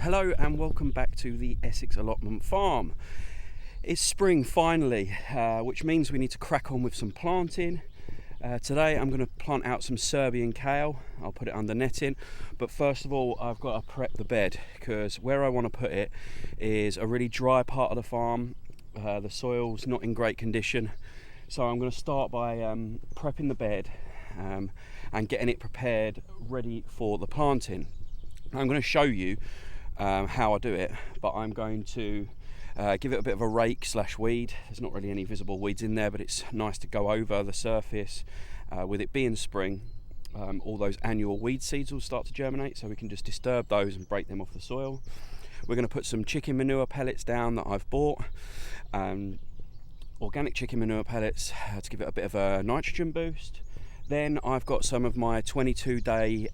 Hello and welcome back to the Essex Allotment farm. It's spring finally, which means we need to crack on with some planting. Today I'm going to plant out some Serbian kale. I'll put it under netting, but first of all I've got to prep the bed, because where I want to put it is a really dry part of the farm. The soil's not in great condition, so I'm going to start by prepping the bed and getting it prepared ready for the planting. I'm going to show you how I do it, but I'm going to give it a bit of a rake / weed. There's not really any visible weeds in there, but it's nice to go over the surface. With it being spring, all those annual weed seeds will start to germinate, so we can just disturb those and break them off the soil. We're going to put some chicken manure pellets down that I've bought, organic chicken manure pellets to give it a bit of a nitrogen boost. Then I've got some of my 22-day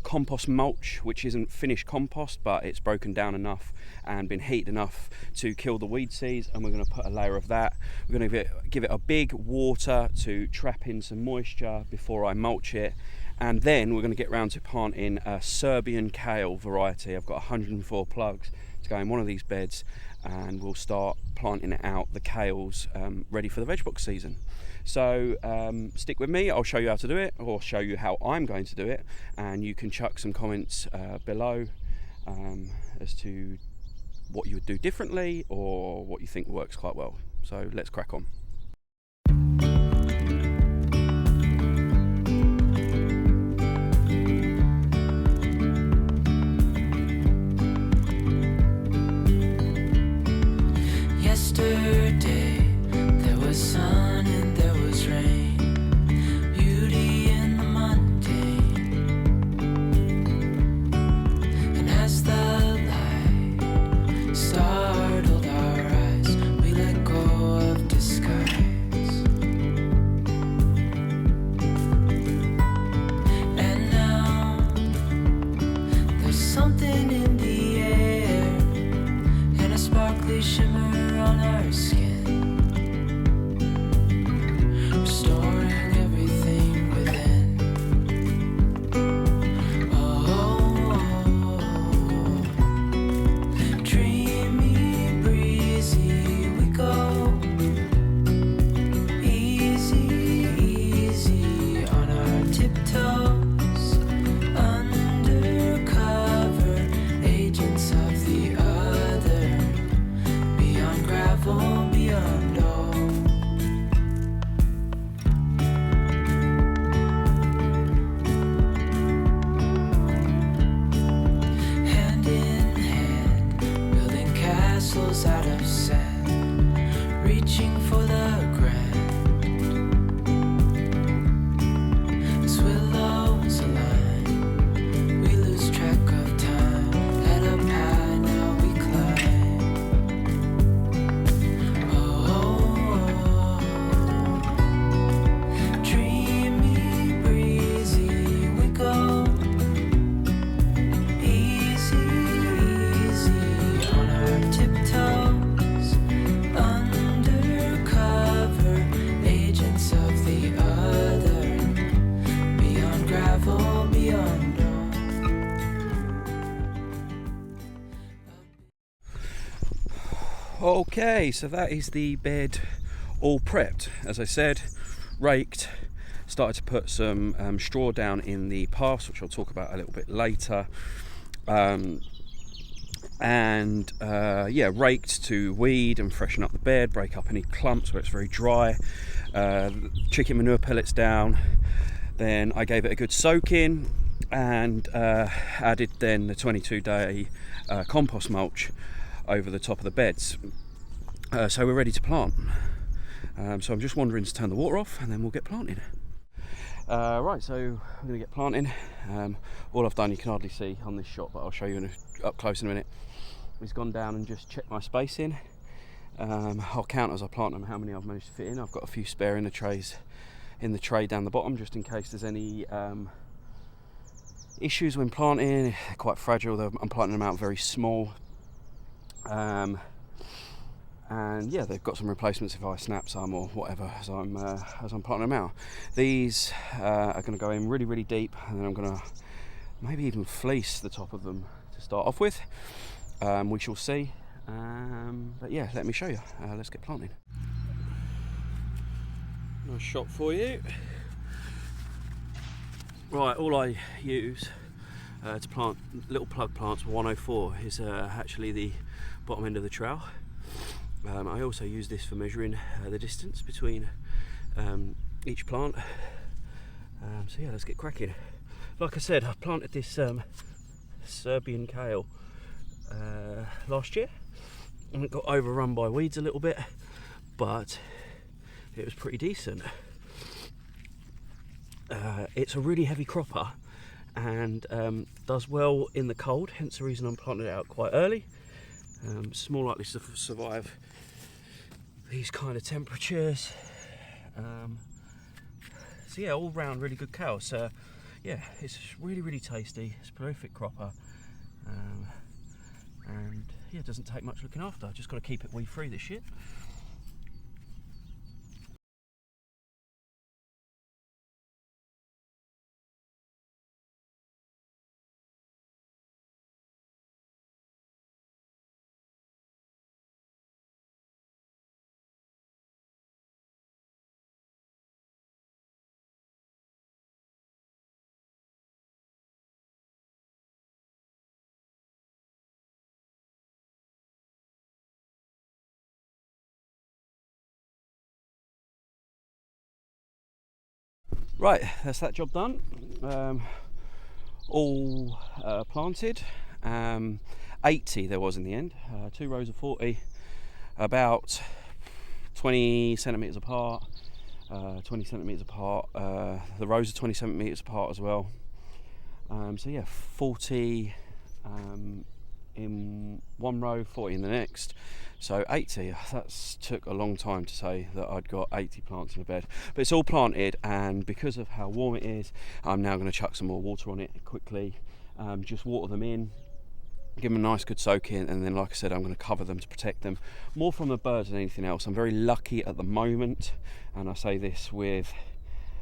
compost mulch, which isn't finished compost, but it's broken down enough and been heated enough to kill the weed seeds, and we're going to put a layer of that. We're going to give it a big water to trap in some moisture before I mulch it, and then we're going to get round to planting a Serbian kale variety. I've got 104 plugs to go in one of these beds, and we'll start planting out the kales ready for the veg box season. So stick with me, I'll show you how to do it, or show you how I'm going to do it, and you can chuck some comments below as to what you would do differently or what you think works quite well. So let's crack on. Yesterday there was sun and there was rain, beauty in the mundane. And as the light startled our eyes, we let go of disguise. And now there's something in the air and a sparkly shimmer on our skin, restoring everything within. Oh, dreamy, breezy we go, easy, easy on our tiptoes, undercover agents of the other, beyond gravel, beyond all. Hand in hand, building castles out of sand, reaching for the grand. As willows align, we lose track of time. Head up high, now we climb. Oh, dreamy, breezy we go, easy, easy on our tiptoes, undercover agents of the other, beyond gravel, beyond all. Okay, so that is the bed all prepped. As I said, raked, started to put some straw down in the paths, which I'll talk about a little bit later. Raked to weed and freshen up the bed, break up any clumps where it's very dry. Chicken manure pellets down. Then I gave it a good soak in and added then the 22-day compost mulch over the top of the beds. So we're ready to plant. So I'm just wandering to turn the water off, and then we'll get planting. Right, so we're going to get planting. All I've done, you can hardly see on this shot, but I'll show you up close in a minute. We've gone down and just checked my spacing. I'll count as I plant them how many I've managed to fit in. I've got a few spare in the tray down the bottom, just in case there's any issues when planting. They're quite fragile. I'm planting them out very small. And yeah, they've got some replacements if I snap some or whatever as I'm planting them out. These are going to go in really, really deep, and then I'm going to maybe even fleece the top of them to start off with. We shall see. But yeah, let me show you. Let's get planting. Nice shot for you. Right, all I use to plant little plug plants 104 is actually the bottom end of the trowel. I also use this for measuring the distance between each plant. So yeah, let's get cracking. Like I said, I planted this Serbian kale last year, and it got overrun by weeds a little bit, but it was pretty decent. It's a really heavy cropper and does well in the cold, hence the reason I'm planting it out quite early. It's more likely to survive these kind of temperatures. So yeah, all round really good kale. So yeah, it's really tasty. It's a prolific cropper, and yeah, it doesn't take much looking after. Just got to keep it weed free, this shit. Right, that's that job done. All planted. 80 there was in the end. 2 rows of 40, about 20 centimetres apart. 20 centimetres apart. The rows are 20 centimetres apart as well. So yeah, 40 in one row, 40 in the next. So 80, that took a long time to say that I'd got 80 plants in a bed. But it's all planted, and because of how warm it is, I'm now going to chuck some more water on it quickly. Just water them in, give them a nice good soak in, and then like I said, I'm going to cover them to protect them more from the birds than anything else. I'm very lucky at the moment, and I say this with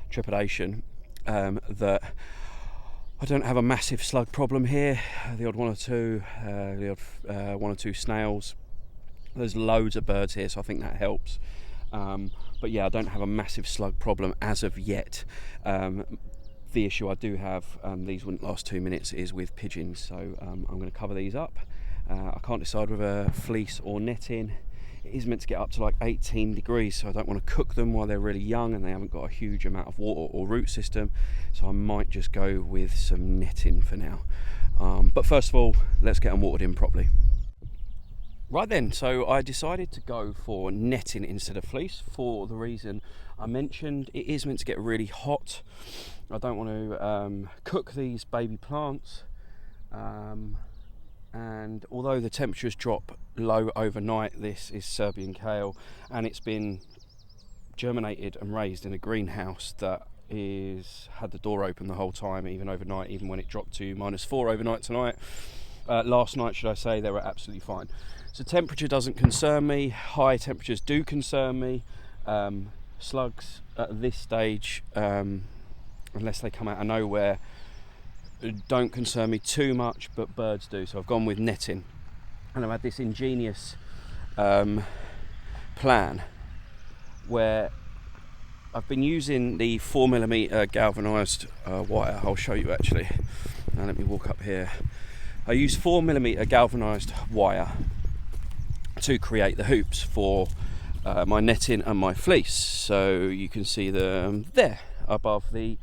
trepidation, that I don't have a massive slug problem here. The odd one or two, one or two snails. There's loads of birds here, so I think that helps. But yeah, I don't have a massive slug problem as of yet. The issue I do have, these wouldn't last 2 minutes, is with pigeons. So I'm going to cover these up. I can't decide whether fleece or netting. It is meant to get up to like 18 degrees, so I don't want to cook them while they're really young and they haven't got a huge amount of water or root system. So I might just go with some netting for now. But first of all, let's get them watered in properly. Right then, so I decided to go for netting instead of fleece for the reason I mentioned. It is meant to get really hot. I don't want to cook these baby plants. And although the temperatures drop low overnight, this is Serbian kale, and it's been germinated and raised in a greenhouse that had the door open the whole time, even overnight, even when it dropped to -4 overnight tonight. Last night, should I say, they were absolutely fine. So temperature doesn't concern me. High temperatures do concern me. Slugs at this stage, unless they come out of nowhere, don't concern me too much, but birds do. So I've gone with netting, and I've had this ingenious plan where I've been using the 4mm galvanised wire. I'll show you actually. Now let me walk up here. I use 4mm galvanised wire to create the hoops for my netting and my fleece. So you can see them there above the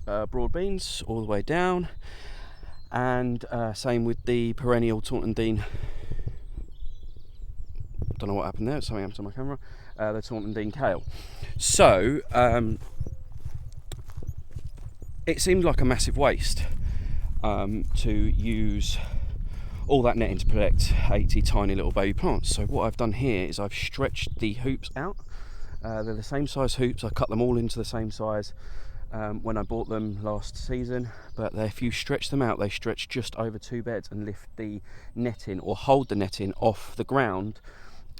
broad beans all the way down, and same with the perennial Taunton-Dean. Don't know what happened there, something happened to my camera. The Taunton-Dean kale. So it seemed like a massive waste to use all that netting to protect 80 tiny little baby plants. So what I've done here is I've stretched the hoops out. They're the same size hoops. I cut them all into the same size when I bought them last season, but if you stretch them out, they stretch just over 2 beds and lift the netting, or hold the netting off the ground,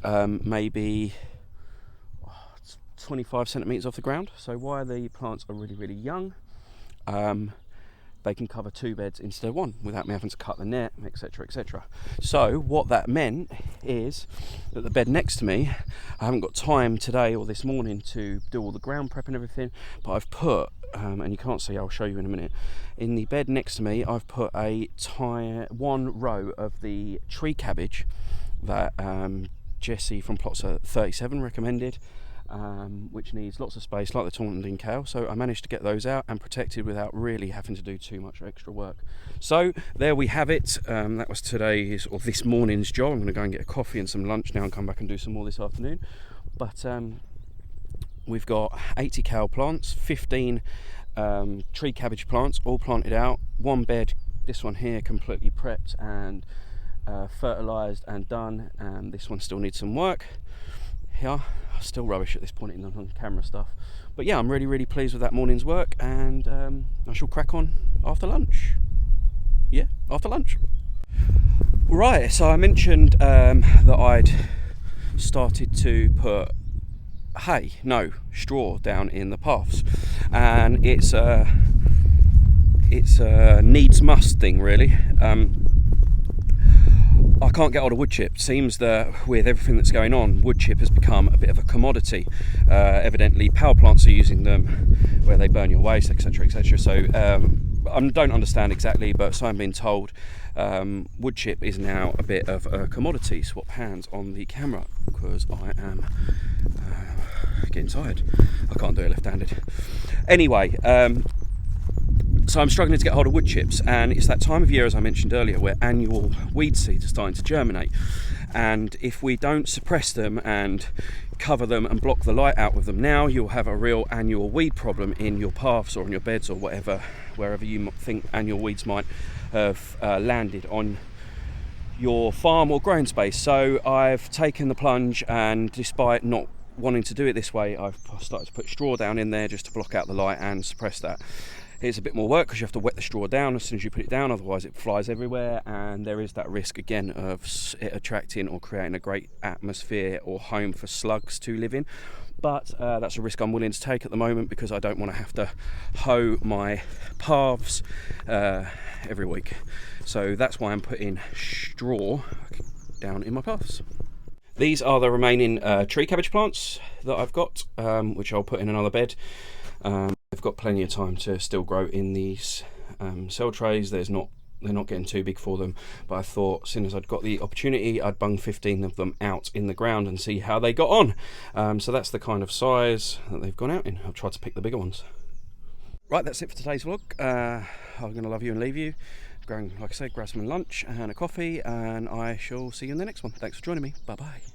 maybe 25 centimetres off the ground. So while the plants are really young, they can cover 2 beds instead of 1 without me having to cut the net, etc, etc. So what that meant is that the bed next to me, I haven't got time today or this morning to do all the ground prep and everything, but I've put, and you can't see, I'll show you in a minute, in the bed next to me I've put one row of the tree cabbage that Jesse from Plots 37 recommended, which needs lots of space like the Taunton kale. So I managed to get those out and protected without really having to do too much extra work. So there we have it. That was today's, or this morning's job. I'm going to go and get a coffee and some lunch now and come back and do some more this afternoon. But we've got 80 kale plants, 15 tree cabbage plants all planted out, 1 bed, this one here, completely prepped and fertilised and done, and this one still needs some work. Here, still rubbish at this point in the on camera stuff, but yeah, I'm really pleased with that morning's work, and I shall crack on after lunch. Yeah, after lunch. Right, so I mentioned that I'd started to put straw down in the paths, and it's a needs must thing, really. I can't get hold of wood chip. Seems that with everything that's going on, wood chip has become a bit of a commodity. Evidently power plants are using them where they burn your waste, etc, etc. So I don't understand exactly, but so I'm being told wood chip is now a bit of a commodity. Swap hands on the camera because I am getting tired. I can't do it left-handed. Anyway, so I'm struggling to get hold of wood chips, and it's that time of year, as I mentioned earlier, where annual weed seeds are starting to germinate, and if we don't suppress them and cover them and block the light out with them now, you'll have a real annual weed problem in your paths or in your beds or whatever, wherever you think annual weeds might have landed on your farm or growing space. So I've taken the plunge, and despite not wanting to do it this way, I've started to put straw down in there just to block out the light and suppress that. It's a bit more work because you have to wet the straw down as soon as you put it down, otherwise it flies everywhere, and there is that risk again of it attracting or creating a great atmosphere or home for slugs to live in. But that's a risk I'm willing to take at the moment because I don't want to have to hoe my paths every week. So that's why I'm putting straw down in my paths. These are the remaining tree cabbage plants that I've got, which I'll put in another bed. They've got plenty of time to still grow in these cell trays. They're not getting too big for them, but I thought, as soon as I'd got the opportunity, I'd bung 15 of them out in the ground and see how they got on. So that's the kind of size that they've gone out in. I've tried to pick the bigger ones. Right, that's it for today's vlog. I'm going to love you and leave you. Going, like I said, grab some lunch and a coffee, and I shall see you in the next one. Thanks for joining me. Bye bye.